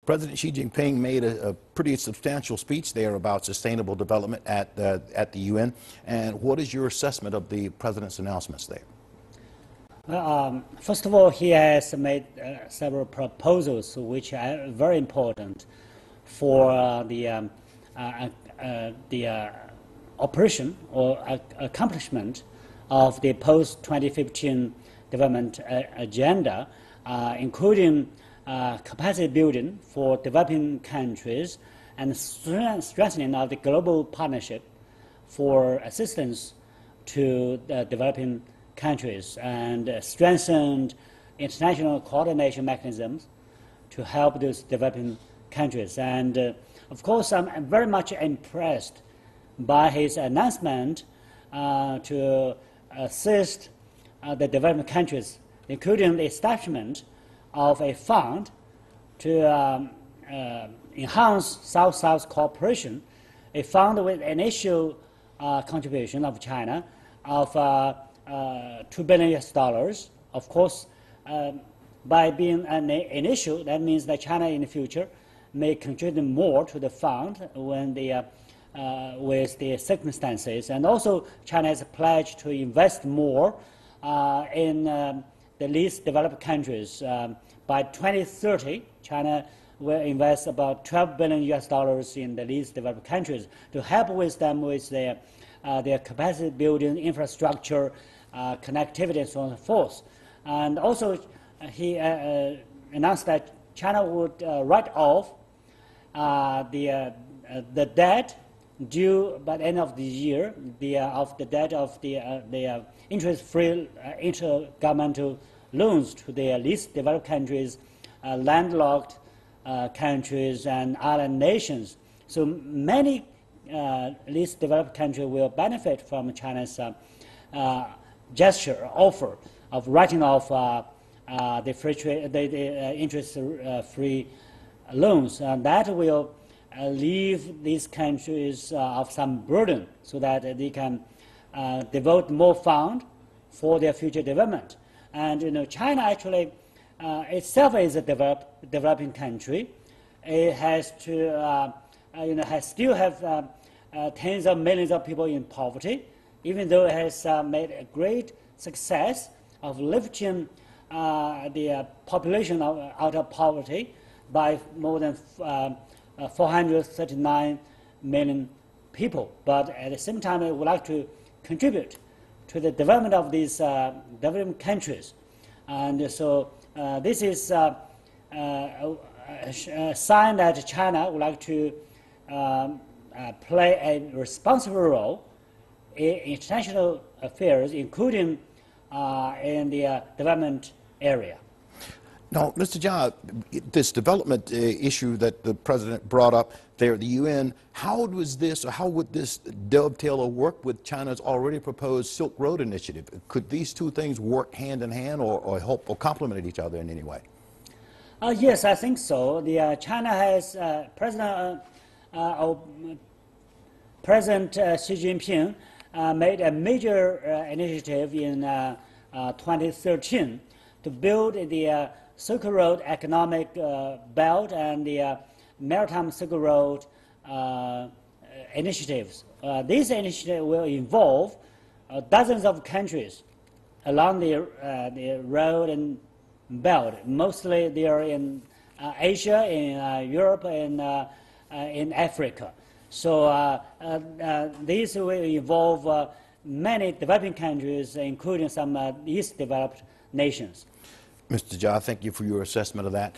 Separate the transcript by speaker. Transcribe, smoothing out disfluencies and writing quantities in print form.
Speaker 1: President Xi Jinping made a pretty substantial speech there about sustainable development at the UN. And what is your assessment of the president's announcements there?
Speaker 2: First of all, he has made several proposals which are very important for the operation or accomplishment of the post-2015 development agenda, including capacity building for developing countries and strengthening of the global partnership for assistance to the developing countries, and strengthened international coordination mechanisms to help those developing countries. And of course, I'm very much impressed by his announcement to assist the developing countries, including the establishment of a fund to enhance South-South cooperation, a fund with initial contribution of China of $2 billion. Of course, by being an initial, that means that China in the future may contribute more to the fund when with the circumstances. And also, China has pledged to invest more in the least developed countries. By 2030, China will invest about $12 billion in the least developed countries to help with them with their capacity building, infrastructure, connectivity, and so on and so forth. And also, he announced that China would write off the debt due by the end of the year, of the debt of the interest-free intergovernmental loans to the least developed countries, landlocked countries, and island nations. So many least developed countries will benefit from China's gesture, offer of writing off the interest-free loans, and that will leave these countries of some burden so that they can devote more funds for their future development. And China actually itself is a developing country. It has to still have tens of millions of people in poverty, even though it has made a great success of lifting the population out of poverty by more than 439 million people. But at the same time, it would like to contribute to the development of these developing countries. And so this is a sign that China would like to play a responsible role in international affairs, including in the development area.
Speaker 1: Now, Mr. Jia, this development issue that the president brought up there at the UN, how would this dovetail or work with China's already proposed Silk Road initiative? Could these two things work hand in hand or help or complement each other in any way?
Speaker 2: Yes, I think so. China has President Xi Jinping made a major initiative in 2013 to build the Silk Road economic belt and the Maritime Silk Road initiatives. These initiatives will involve dozens of countries along the road and belt. Mostly they are in Asia, in Europe, and in Africa. So these will involve many developing countries, including some least developed nations.
Speaker 1: Mr. Jia, thank you for your assessment of that.